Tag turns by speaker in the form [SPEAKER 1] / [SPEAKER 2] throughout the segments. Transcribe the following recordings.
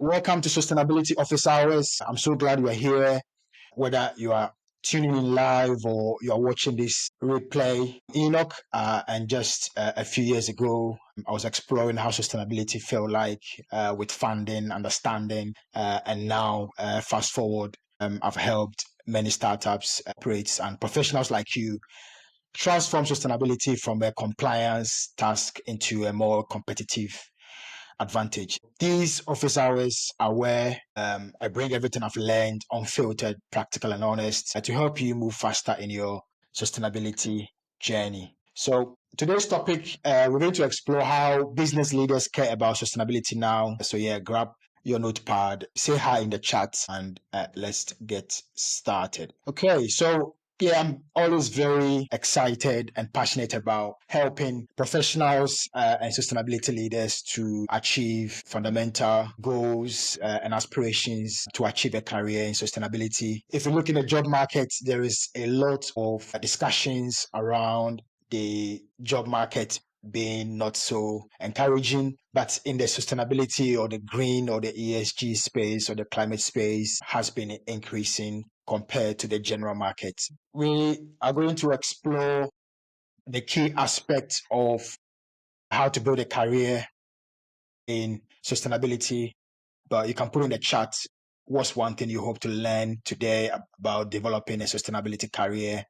[SPEAKER 1] Welcome to Sustainability Office Hours. I'm so glad you are here, whether you are tuning in live or you are watching this replay. Enoch, and just a few years ago, I was exploring how sustainability felt like with funding, understanding, and now fast forward, I've helped many startups, operates, and professionals like you transform sustainability from a compliance task into a more competitive advantage. These office hours are where I bring everything I've learned, unfiltered, practical, and honest, to help you move faster in your sustainability journey. So today's topic, we're going to explore how business leaders care about sustainability now. So yeah, grab your notepad, say hi in the chat, and let's get started. Okay, so yeah, I'm always very excited and passionate about helping professionals and sustainability leaders to achieve fundamental goals and aspirations to achieve a career in sustainability. If you look in the job market, there is a lot of discussions around the job market being not so encouraging, but in the sustainability or the green or the ESG space or the climate space has been increasing compared to the general market. We are going to explore the key aspects of how to build a career in sustainability, but you can put in the chat what's one thing you hope to learn today about developing a sustainability career.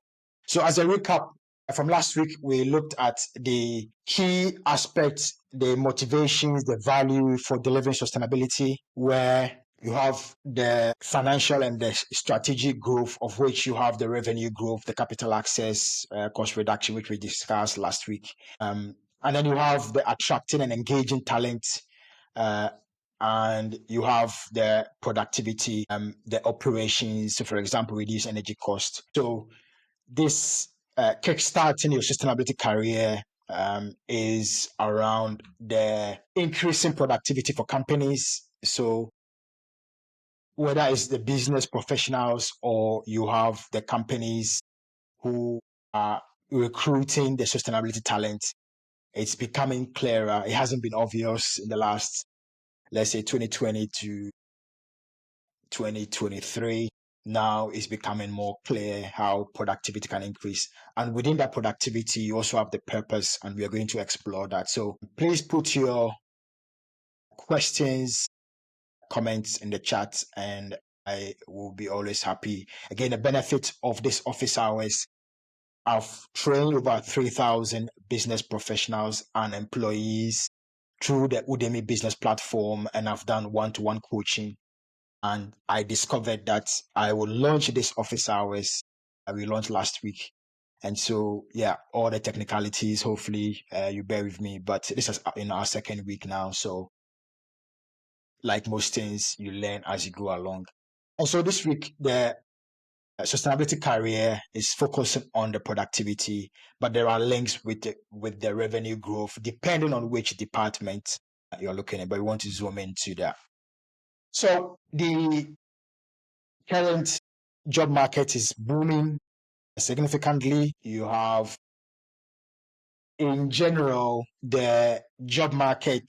[SPEAKER 1] So as a recap, from last week, we looked at the key aspects, the motivations, the value for delivering sustainability, where you have the financial and the strategic growth, of which you have the revenue growth, the capital access, cost reduction, which we discussed last week. And then you have the attracting and engaging talent, and you have the productivity, the operations. So, for example, reduce energy cost. So this kickstarting your sustainability career is around the increasing productivity for companies. So whether it's the business professionals or you have the companies who are recruiting the sustainability talent, it's becoming clearer. It hasn't been obvious in the last, let's say, 2020 to 2023. Now it's becoming more clear how productivity can increase. And within that productivity, you also have the purpose, and we are going to explore that. So please put your questions, comments in the chat, and I will be always happy. Again, the benefit of this office hours, I've trained over 3,000 business professionals and employees through the Udemy business platform, and I've done one-to-one coaching. And I discovered that I will launch this office hours. We launched last week. And so, yeah, all the technicalities, hopefully you bear with me. But this is in our second week now. So like most things, you learn as you go along. Also this week, the sustainability career is focusing on the productivity, but there are links with the revenue growth, depending on which department you're looking at. But we want to zoom into that. So the current job market is booming significantly. You have, in general, the job market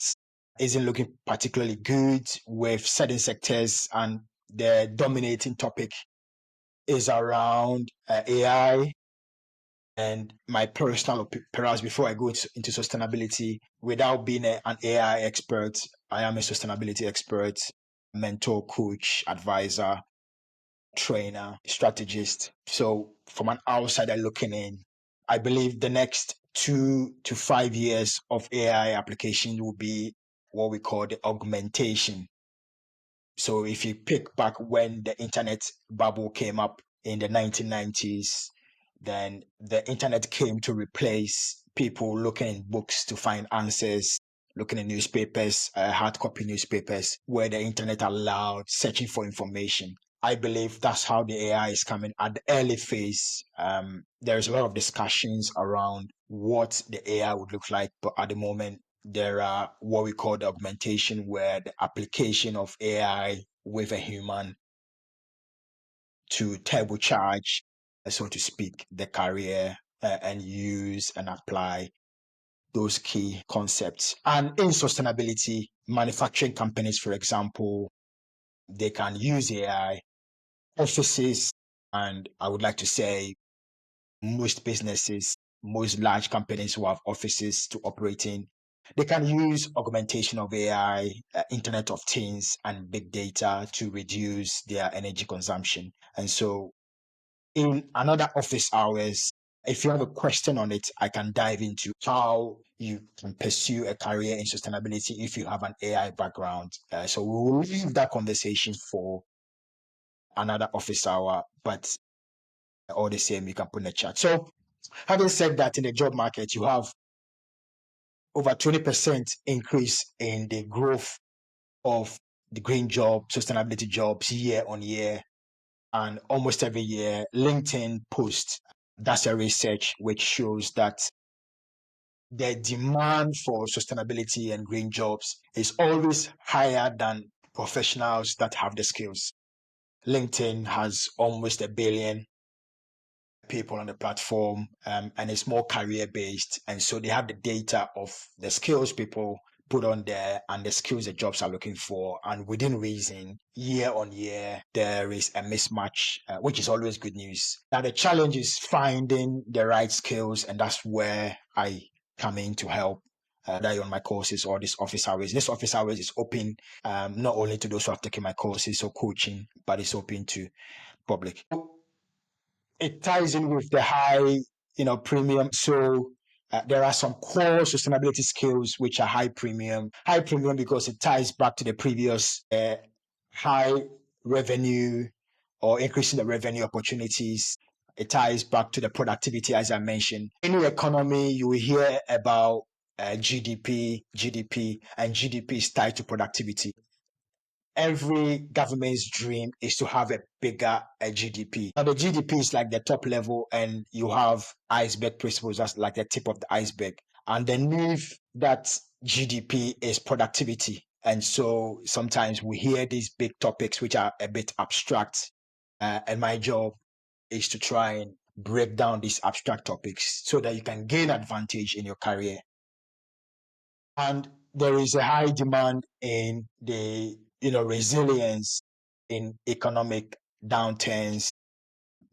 [SPEAKER 1] isn't looking particularly good with certain sectors, and the dominating topic is around AI. And my personal, perhaps before I go into sustainability, without being an AI expert, I am a sustainability expert, mentor, coach, advisor, trainer, strategist. So from an outsider looking in, I believe the next 2 to 5 years of AI application will be what we call the augmentation. So if you pick back when the internet bubble came up in the 1990s, then the internet came to replace people looking in books to find answers, looking in newspapers, hard copy newspapers, where the internet allowed searching for information. I believe that's how the AI is coming at the early phase. There's a lot of discussions around what the AI would look like, but at the moment, there are what we call the augmentation, where the application of AI with a human to turbocharge, so to speak, the career and use and apply those key concepts. And in sustainability, manufacturing companies, for example, they can use AI. Offices, and I would like to say most businesses, most large companies who have offices to operate in, they can use augmentation of AI, Internet of Things, and big data to reduce their energy consumption. And so, in another office hours, if you have a question on it, I can dive into how you can pursue a career in sustainability if you have an AI background. So we will leave that conversation for another office hour, but all the same, you can put in the chat. So, having said that, in the job market, you have over 20% increase in the growth of the green job, sustainability jobs year on year, and almost every year. LinkedIn posts, that's a research which shows that the demand for sustainability and green jobs is always higher than professionals that have the skills. LinkedIn has almost 1 billion people on the platform, and it's more career based, and so they have the data of the skills people put on there and the skills the jobs are looking for, and within reason, year on year there is a mismatch, which is always good news. Now the challenge is finding the right skills, and that's where I come in to help. That on my courses or this office hours. This office hours is open, not only to those who have taken my courses or coaching, but it's open to public. It ties in with the high, premium. So there are some core sustainability skills which are high premium because it ties back to the previous high revenue or increasing the revenue opportunities. It ties back to the productivity, as I mentioned. In the economy, you will hear about GDP, and GDP is tied to productivity. Every government's dream is to have a bigger GDP. Now, the GDP is like the top level, and you have iceberg principles, that's like the tip of the iceberg. Underneath that GDP is productivity. And so sometimes we hear these big topics which are a bit abstract. And my job is to try and break down these abstract topics so that you can gain advantage in your career. And there is a high demand in the resilience in economic downturns.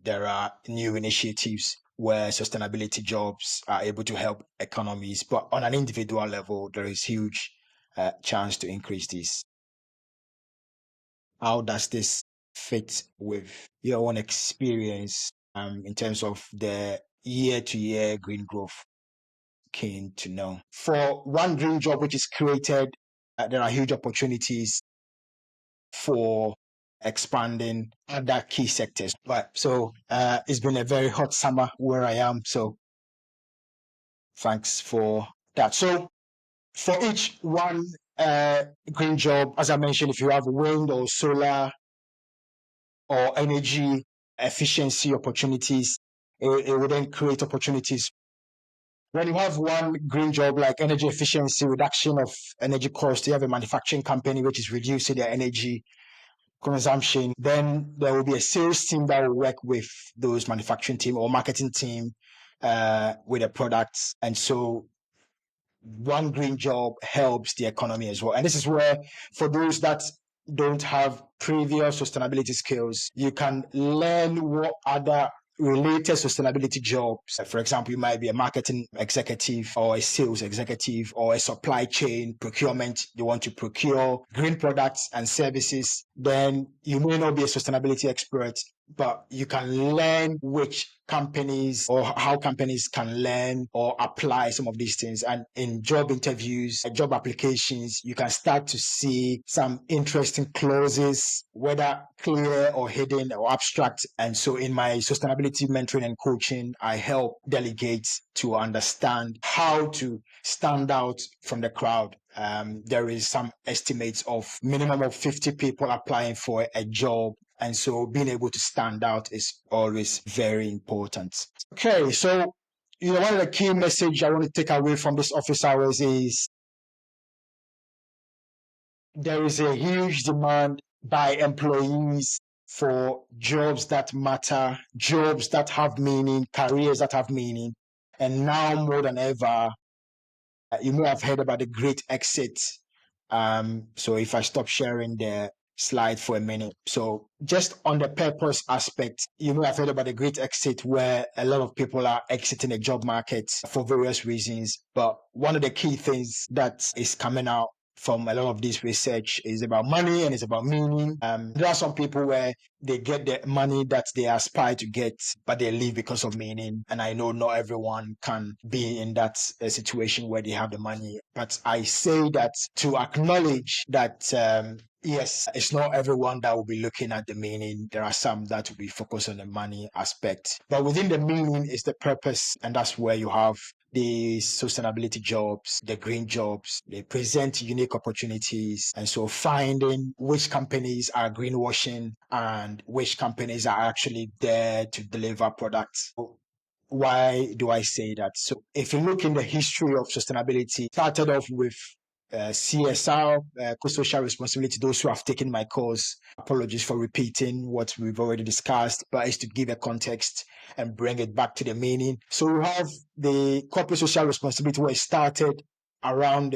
[SPEAKER 1] There are new initiatives where sustainability jobs are able to help economies, but on an individual level, there is huge chance to increase this. How does this fit with your own experience in terms of the year-to-year green growth? Keen to know. For one dream job which is created, there are huge opportunities for expanding other key sectors. But so it's been a very hot summer where I am. So thanks for that. So for each one green job, as I mentioned, if you have wind or solar or energy efficiency opportunities, it would then create opportunities. When you have one green job like energy efficiency, reduction of energy cost, you have a manufacturing company which is reducing their energy consumption, then there will be a sales team that will work with those manufacturing team or marketing team with the products. And so one green job helps the economy as well. And this is where, for those that don't have previous sustainability skills, you can learn what other related sustainability jobs. For example, you might be a marketing executive or a sales executive or a supply chain procurement. You want to procure green products and services. Then you may not be a sustainability expert, but you can learn which companies or how companies can learn or apply some of these things. And in job interviews, job applications, you can start to see some interesting clauses, whether clear or hidden or abstract. And so in my sustainability mentoring and coaching, I help delegates to understand how to stand out from the crowd. There is some estimates of minimum of 50 people applying for a job. And so being able to stand out is always very important. Okay, so one of the key message I want to take away from this office hours is there is a huge demand by employees for jobs that matter, jobs that have meaning, careers that have meaning. And now more than ever, you may have heard about the great exit. So if I stop sharing there, slide for a minute. So just on the purpose aspect, you may have heard about the great exit where a lot of people are exiting the job market for various reasons. But one of the key things that is coming out from a lot of this research is about money and it's about meaning. There are some people where they get the money that they aspire to get, but they leave because of meaning. And I know not everyone can be in that situation where they have the money. But I say that to acknowledge that yes, it's not everyone that will be looking at the meaning. There are some that will be focused on the money aspect. But within the meaning is the purpose, and that's where you have the sustainability jobs, the green jobs. They present unique opportunities. And so finding which companies are greenwashing and which companies are actually there to deliver products. Why do I say that? So if you look in the history of sustainability, started off with CSR, social responsibility. Those who have taken my course, apologies for repeating what we've already discussed, but it's to give a context and bring it back to the meaning. So we have the corporate social responsibility where it started around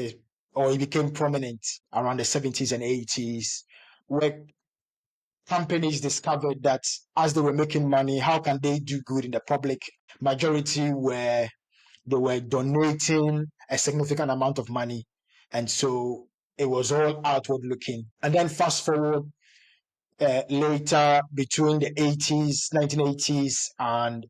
[SPEAKER 1] or it became prominent around the 70s and 80s, where companies discovered that as they were making money, how can they do good in the public? Majority were they were donating a significant amount of money. And so it was all outward looking. And then fast forward later between the 80s, 1980s and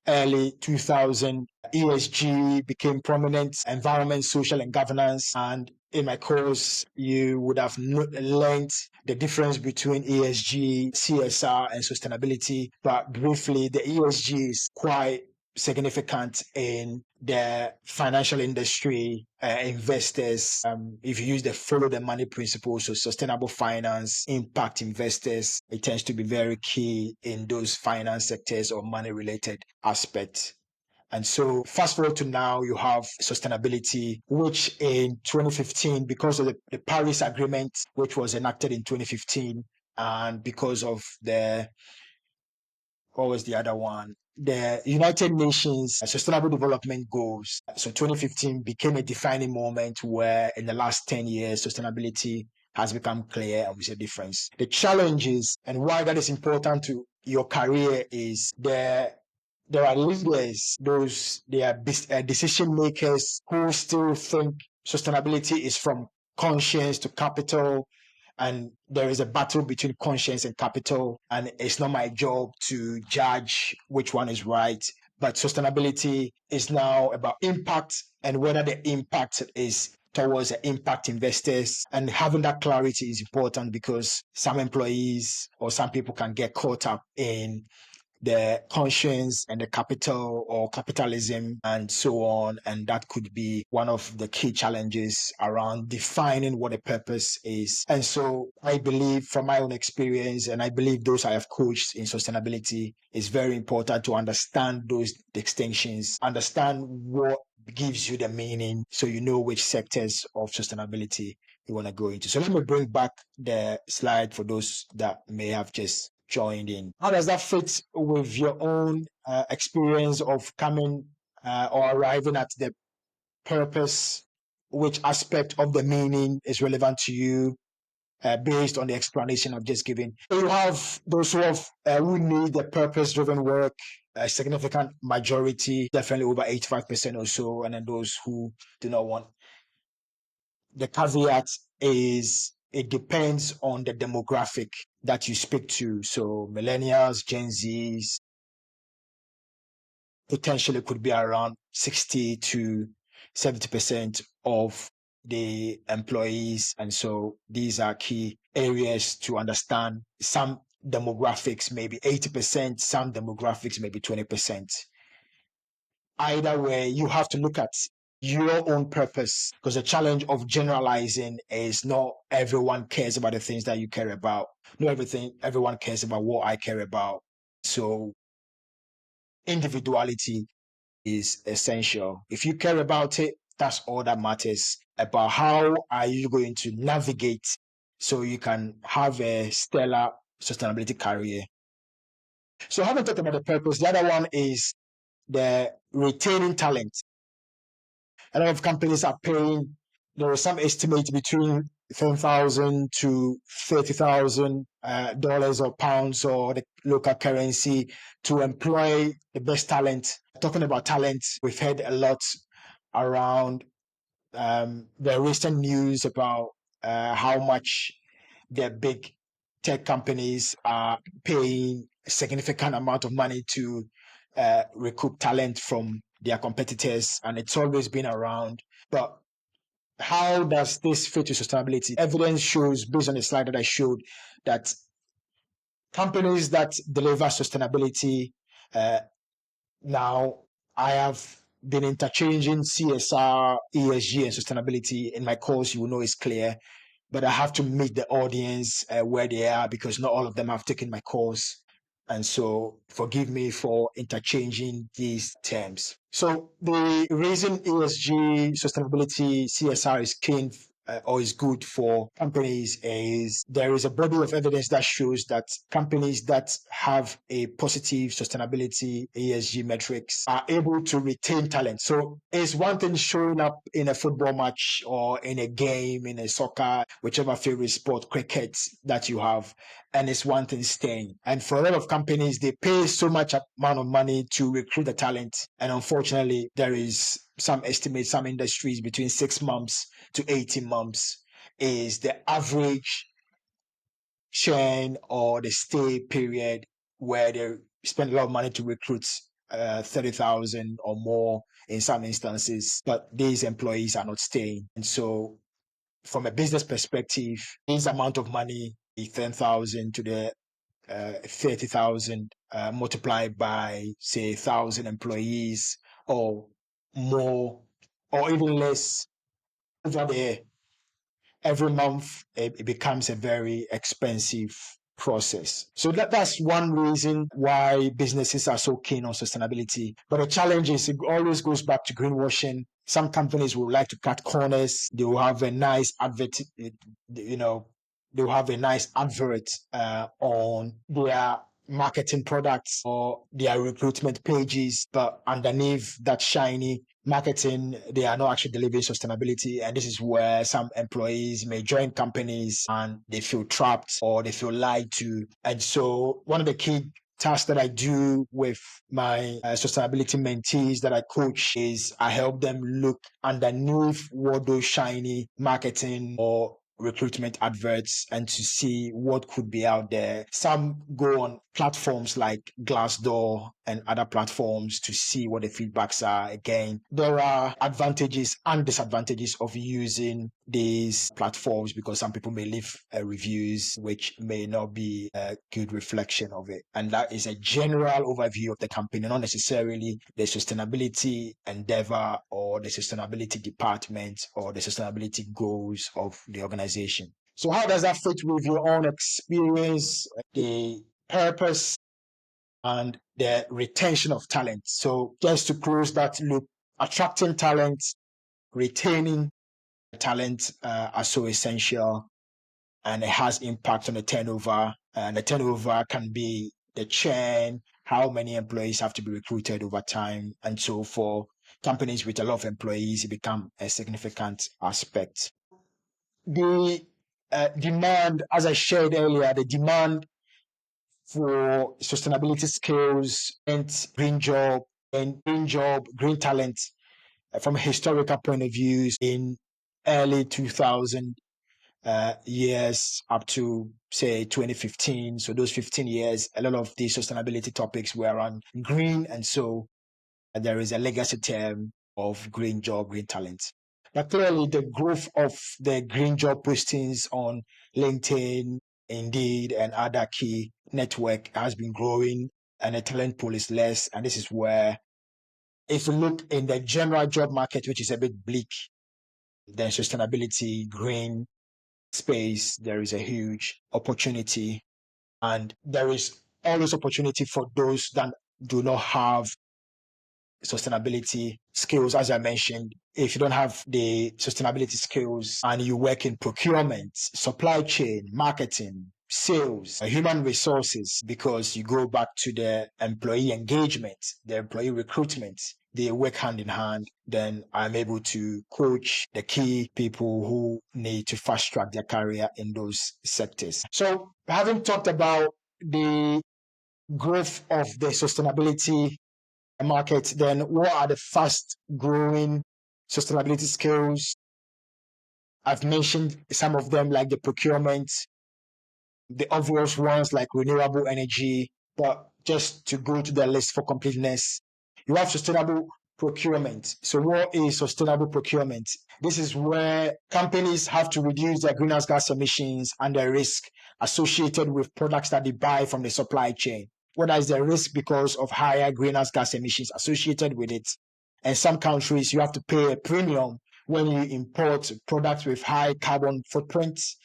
[SPEAKER 1] early 2000, ESG became prominent, environment, social, and governance. And in my course, you would have learned the difference between ESG, CSR, and sustainability. But briefly, the ESG is quite significant in the financial industry, investors. If you use the follow the money principle, so sustainable finance, impact investors, it tends to be very key in those finance sectors or money related aspects. And so fast forward to now, you have sustainability, which in 2015, because of the Paris Agreement, which was enacted in 2015, and because of what was the other one? The United Nations Sustainable Development Goals. So 2015 became a defining moment where in the last 10 years, sustainability has become clear and we see a difference. The challenges and why that is important to your career is there are leaders, they are decision makers who still think sustainability is from conscience to capital, and there is a battle between conscience and capital, and it's not my job to judge which one is right. But sustainability is now about impact and whether the impact is towards the impact investors, and having that clarity is important because some employees or some people can get caught up in the conscience and the capital or capitalism and so on. And that could be one of the key challenges around defining what a purpose is. And so I believe from my own experience, and I believe those I have coached in sustainability, it's very important to understand those distinctions, understand what gives you the meaning so you know which sectors of sustainability you want to go into. So let me bring back the slide for those that may have just joined in. How does that fit with your own experience of coming or arriving at the purpose? Which aspect of the meaning is relevant to you based on the explanation I've just given? So you have those who need the purpose-driven work, a significant majority, definitely over 85% or so, and then those who do not want. The caveat is it depends on the demographic that you speak to. So millennials, Gen Zs, potentially could be around 60 to 70% of the employees. And so these are key areas to understand. Some demographics maybe 80%, some demographics maybe 20%. Either way, you have to look at your own purpose, because the challenge of generalizing is not everyone cares about the things that you care about. Not everyone cares about what I care about. So individuality is essential. If you care about it, that's all that matters. About how are you going to navigate so you can have a stellar sustainability career. So having talked about the purpose, the other one is the retaining talent. A lot of companies are paying, there is some estimate between $10,000 to $30,000 or pounds or the local currency to employ the best talent. Talking about talent, we've heard a lot around the recent news about how much the big tech companies are paying a significant amount of money to recoup talent from their competitors, and it's always been around. But how does this fit to sustainability? Evidence shows, based on the slide that I showed, that companies that deliver sustainability uh, now, I have been interchanging CSR, ESG, and sustainability in my course. You will know it's clear, but I have to meet the audience where they are because not all of them have taken my course. And so forgive me for interchanging these terms. So the reason ESG, sustainability, CSR is keen or is good for companies is there is a body of evidence that shows that companies that have a positive sustainability ESG metrics are able to retain talent. So it's one thing showing up in a football match or in a game, in a soccer, whichever favorite sport, cricket that you have, and it's one thing staying. And for a lot of companies, they pay so much amount of money to recruit the talent. And unfortunately, there is some estimates, some industries between 6 months to 18 months is the average churn or the stay period where they spend a lot of money to recruit 30,000 or more in some instances, but these employees are not staying. And so from a business perspective, this amount of money, 10,000 to the 30,000 multiplied by, say, 1,000 employees or more, or even less over there, every month it becomes a very expensive process. So that's one reason why businesses are so keen on sustainability. But the challenge is it always goes back to greenwashing. Some companies will like to cut corners. They will have a nice advert, they will have a nice advert on their marketing products or their recruitment pages, but underneath that shiny marketing, they are not actually delivering sustainability. And this is where some employees may join companies and they feel trapped or they feel lied to. And so one of the key tasks that I do with my sustainability mentees that I coach is I help them look underneath what those shiny marketing or recruitment adverts and to see what could be out there. Some go on platforms like Glassdoor and other platforms to see what the feedbacks are. Again, there are advantages and disadvantages of using these platforms because some people may leave reviews which may not be a good reflection of it. And that is a general overview of the company, not necessarily the sustainability endeavor or the sustainability department or the sustainability goals of the organization. So how does that fit with your own experience, the purpose and the retention of talent? So just to close that loop, attracting talent, retaining talent are so essential, and it has impact on the turnover. And the turnover can be the churn, how many employees have to be recruited over time. And so for companies with a lot of employees, it becomes a significant aspect. The demand, as I shared earlier, the demand for sustainability skills and green talent from a historical point of view in early 2000 years up to say 2015. So those 15 years, a lot of the sustainability topics were around green. And so there is a legacy term of green job, green talent. But clearly the growth of the green job postings on LinkedIn, Indeed, and other key network has been growing and the talent pool is less. And this is where if you look in the general job market, which is a bit bleak, then sustainability, green space, there is a huge opportunity. And there is always opportunity for those that do not have sustainability skills. As I mentioned, if you don't have the sustainability skills and you work in procurement, supply chain, marketing, sales, human resources, because you go back to the employee engagement, the employee recruitment. They work hand in hand. Then I'm able to coach the key people who need to fast track their career in those sectors. So, having talked about the growth of the sustainability market, then what are the fast growing sustainability skills? I've mentioned some of them, like the procurement, the obvious ones like renewable energy, but just to go to the list for completeness, you have sustainable procurement. So, what is sustainable procurement? This is where companies have to reduce their greenhouse gas emissions and the risk associated with products that they buy from the supply chain. Whether it's the risk because of higher greenhouse gas emissions associated with it. And some countries, you have to pay a premium when you import products with high carbon footprints.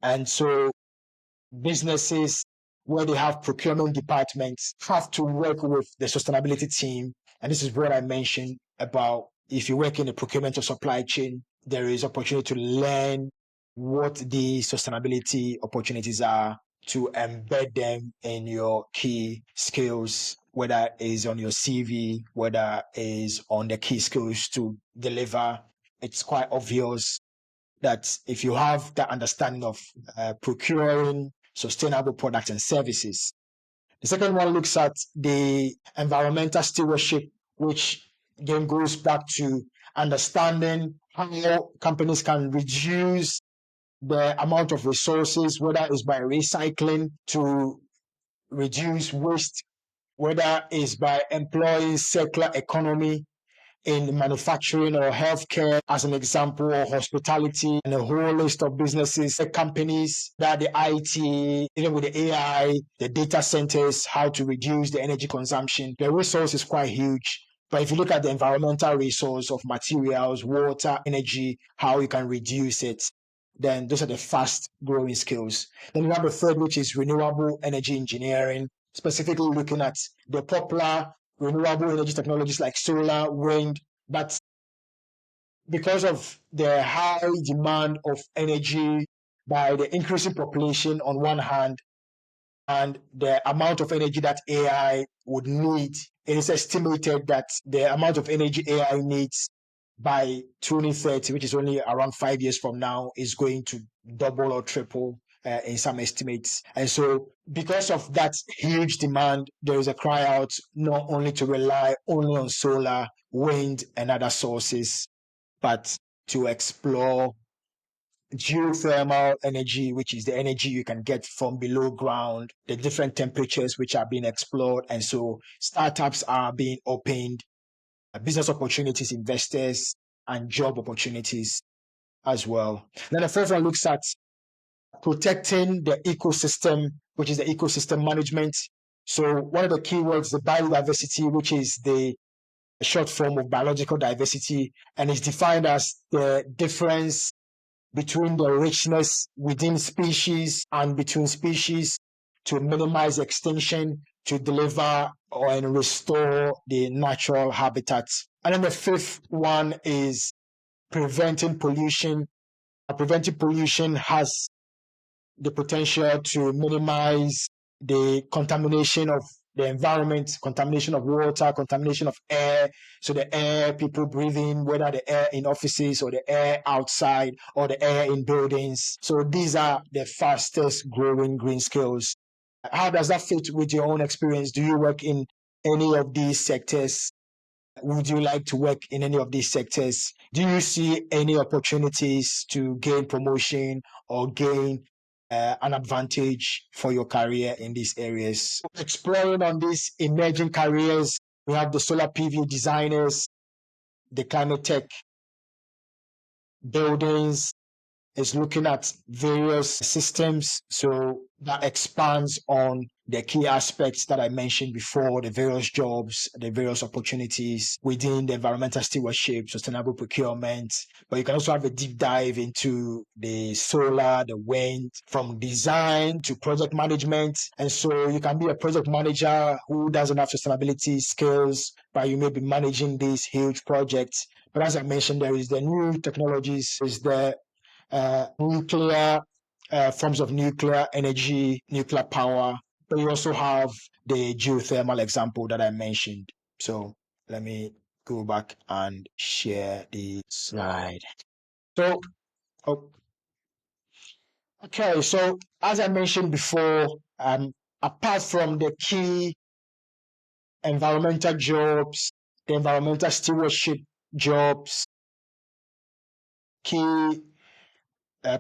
[SPEAKER 1] And so businesses where they have procurement departments have to work with the sustainability team. And this is what I mentioned about if you work in the procurement or supply chain, there is opportunity to learn what the sustainability opportunities are, to embed them in your key skills, whether it is on your CV, whether it is on the key skills to deliver. It's quite obvious that if you have that understanding of procuring sustainable products and services. The second one looks at the environmental stewardship, which again goes back to understanding how companies can reduce the amount of resources, whether it's by recycling to reduce waste, whether it's by employing circular economy in manufacturing or healthcare, as an example, or hospitality, and a whole list of businesses, companies that the IT, even with the AI, the data centers, how to reduce the energy consumption. The resource is quite huge. But if you look at the environmental resource of materials, water, energy, how you can reduce it, then those are the fast growing skills. Then you have the third, which is renewable energy engineering, specifically looking at the popular renewable energy technologies like solar, wind, but because of the high demand of energy by the increasing population on one hand, and the amount of energy that AI would need, it is estimated that the amount of energy AI needs by 2030, which is only around 5 years from now, is going to double or triple in some estimates. And so, because of that huge demand, there is a cry out not only to rely only on solar, wind, and other sources, but to explore geothermal energy, which is the energy you can get from below ground, the different temperatures which are being explored. And so startups are being opened, business opportunities, investors, and job opportunities as well. Then the first one looks at protecting the ecosystem, which is the ecosystem management. So one of the keywords, the biodiversity, which is the short form of biological diversity, and is defined as the difference between the richness within species and between species to minimize extinction, to deliver and restore the natural habitats. And then the fifth one is preventing pollution. Preventing pollution has the potential to minimize the contamination of the environment, contamination of water, contamination of air. So the air people breathe in, whether the air in offices or the air outside or the air in buildings. So these are the fastest growing green skills. How does that fit with your own experience? Do you work in any of these sectors? Would you like to work in any of these sectors? Do you see any opportunities to gain promotion or gain an advantage for your career in these areas? Exploring on these emerging careers, we have the solar PV designers, the climate tech buildings, is looking at various systems. So that expands on the key aspects that I mentioned before, the various jobs, the various opportunities within the environmental stewardship, sustainable procurement. But you can also have a deep dive into the solar, the wind, from design to project management. And so you can be a project manager who doesn't have sustainability skills, but you may be managing these huge projects. But as I mentioned, there is the new technologies, is the nuclear forms of nuclear energy, nuclear power, but you also have the geothermal example that I mentioned. So let me go back and share the slide. So, oh, okay, so as I mentioned before, apart from the key environmental jobs, the environmental stewardship jobs, key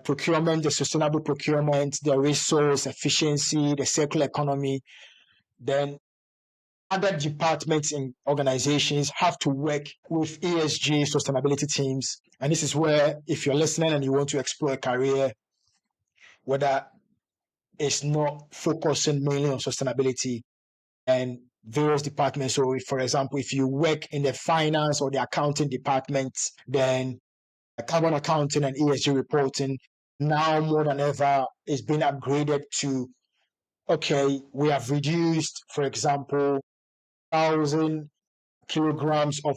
[SPEAKER 1] procurement, the sustainable procurement, the resource efficiency, the circular economy, then other departments and organizations have to work with ESG sustainability teams. And this is where, if you're listening and you want to explore a career, whether it's not focusing mainly on sustainability and various departments. So, if, for example, if you work in the finance or the accounting department, then carbon accounting and ESG reporting now more than ever is being upgraded to, okay, we have reduced, for example, 1,000 kilograms of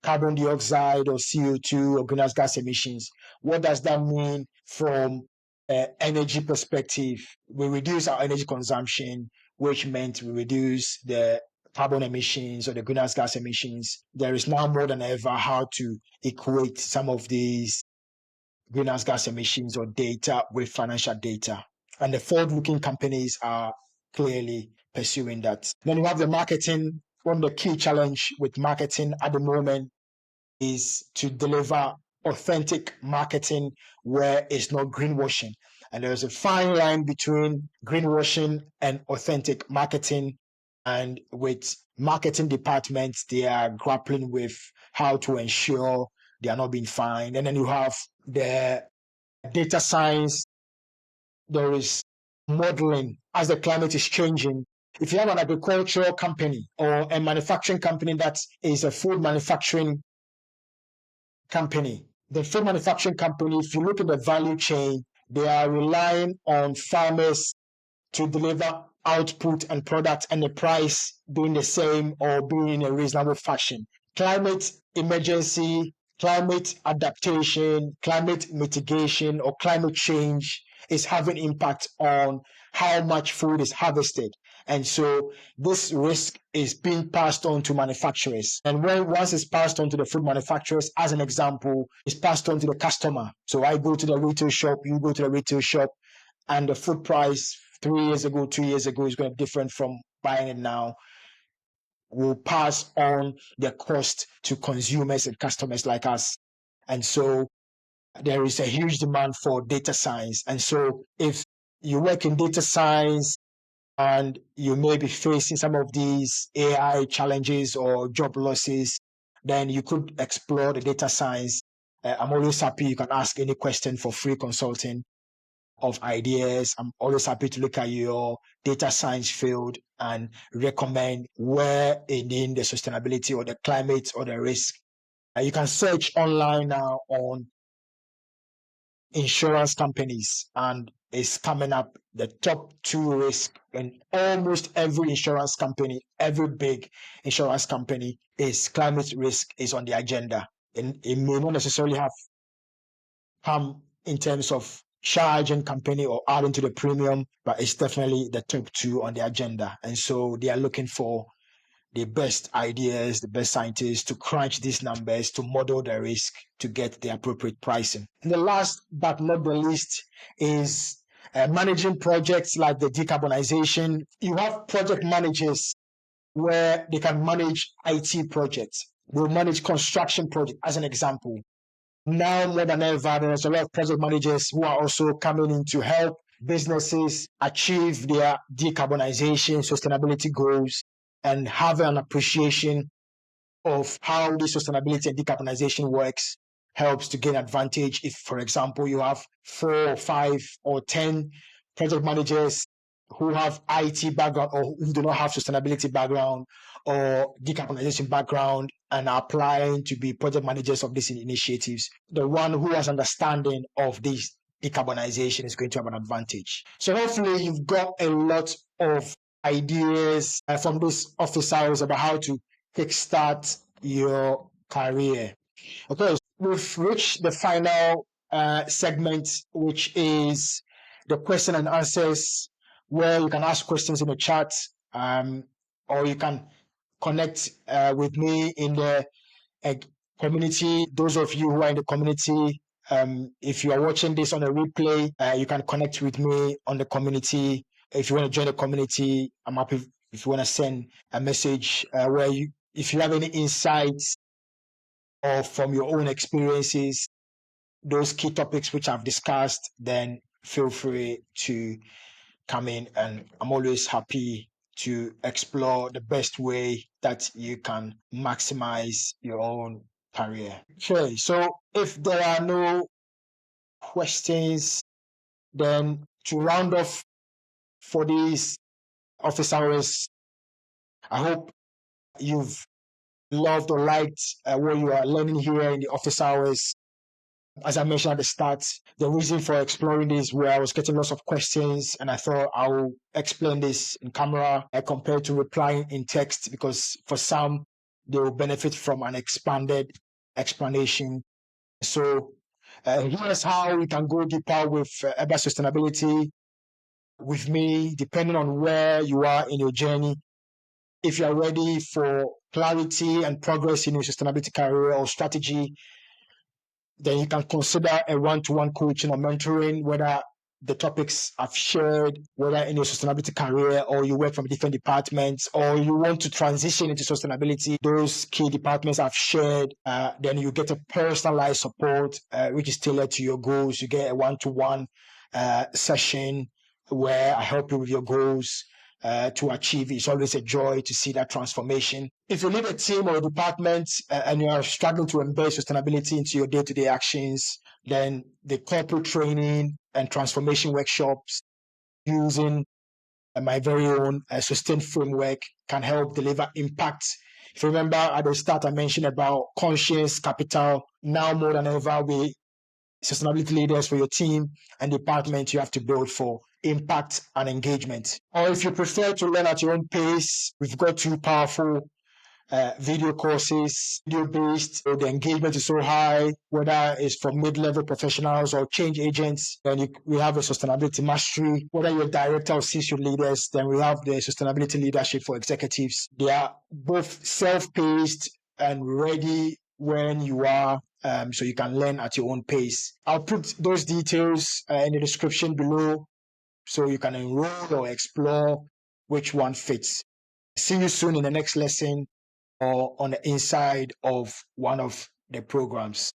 [SPEAKER 1] carbon dioxide or CO2 or greenhouse gas emissions. What does that mean from energy perspective? We reduce our energy consumption, which meant we reduce the carbon emissions or the greenhouse gas emissions. There is now more than ever how to equate some of these greenhouse gas emissions or data with financial data. And the forward-looking companies are clearly pursuing that. Then you have the marketing. One of the key challenge with marketing at the moment is to deliver authentic marketing where it's not greenwashing. And there's a fine line between greenwashing and authentic marketing. And with marketing departments, they are grappling with how to ensure they are not being fined. And then you have the data science, there is modeling as the climate is changing. If you have an agricultural company or a manufacturing company that is a food manufacturing company, the food manufacturing company, if you look at the value chain, they are relying on farmers to deliver output and product and the price being the same or being in a reasonable fashion. Climate emergency, climate adaptation, climate mitigation, or climate change is having impact on how much food is harvested. And so this risk is being passed on to manufacturers. And once it's passed on to the food manufacturers, as an example, it's passed on to the customer. So I go to the retail shop, you go to the retail shop, and the food price 3 years ago, 2 years ago is going to be different from buying it now. Will pass on the cost to consumers and customers like us. And so there is a huge demand for data science. And so if you work in data science and you may be facing some of these AI challenges or job losses, then you could explore the data science. I'm always happy. You can ask any question for free consulting of ideas. I'm always happy to look at your data science field and recommend where in the sustainability or the climate or the risk. You can search online now on insurance companies and it's coming up the top 2 risk in almost every insurance company. Every big insurance company is climate risk is on the agenda, and it may not necessarily have come in terms of charging company or adding to the premium, but it's definitely the top 2 on the agenda. And so they are looking for the best ideas, the best scientists to crunch these numbers, to model the risk, to get the appropriate pricing. And the last but not the least is managing projects like the decarbonization. You have project managers where they can manage IT projects. They'll manage construction projects, as an example. Now more than ever, there's a lot of project managers who are also coming in to help businesses achieve their decarbonization, sustainability goals, and have an appreciation of how the sustainability and decarbonization works helps to gain advantage. If, for example, you have 4 or 5 or 10 project managers who have IT background or who do not have sustainability background or decarbonization background and are applying to be project managers of these initiatives, the one who has understanding of this decarbonization is going to have an advantage. So hopefully you've got a lot of ideas from these office hours about how to kickstart your career. Okay, we've reached the final segment, which is the question and answers where you can ask questions in the chat, or you can connect with me in the community. Those of you who are in the community, if you are watching this on a replay, you can connect with me on the community. If you want to join the community, I'm happy if you want to send a message if you have any insights or from your own experiences, those key topics which I've discussed, then feel free to come in, and I'm always happy to explore the best way that you can maximize your own career. Okay, so if there are no questions, then to round off for these office hours, I hope you've loved or liked what you are learning here in the office hours. As I mentioned at the start, the reason for exploring this, where I was getting lots of questions, and I thought I'll explain this in camera compared to replying in text, because for some, they will benefit from an expanded explanation. So here's how you can go deeper with Ebbah sustainability with me, depending on where you are in your journey. If you are ready for clarity and progress in your sustainability career or strategy, then you can consider a one-to-one coaching or mentoring, whether the topics I've shared, whether in your sustainability career or you work from different departments or you want to transition into sustainability, those key departments I've shared, then you get a personalized support, which is tailored to your goals. You get a one-to-one session where I help you with your goals to achieve. It's always a joy to see that transformation. If you lead a team or a department and you are struggling to embed sustainability into your day-to-day actions, then the corporate training and transformation workshops using my very own sustained framework can help deliver impact. If you remember at the start, I mentioned about conscious capital. Now more than ever, we sustainability leaders for your team and department, you have to build for impact and engagement. Or if you prefer to learn at your own pace, we've got two powerful video courses, video-based. So the engagement is so high, whether it's for mid-level professionals or change agents. Then we have a sustainability mastery. Whether you're a director or C-suite leaders, then we have the sustainability leadership for executives. They are both self-paced and ready when you are, so you can learn at your own pace. I'll put those details in the description below so you can enroll or explore which one fits. See you soon in the next lesson or on the inside of one of the programs.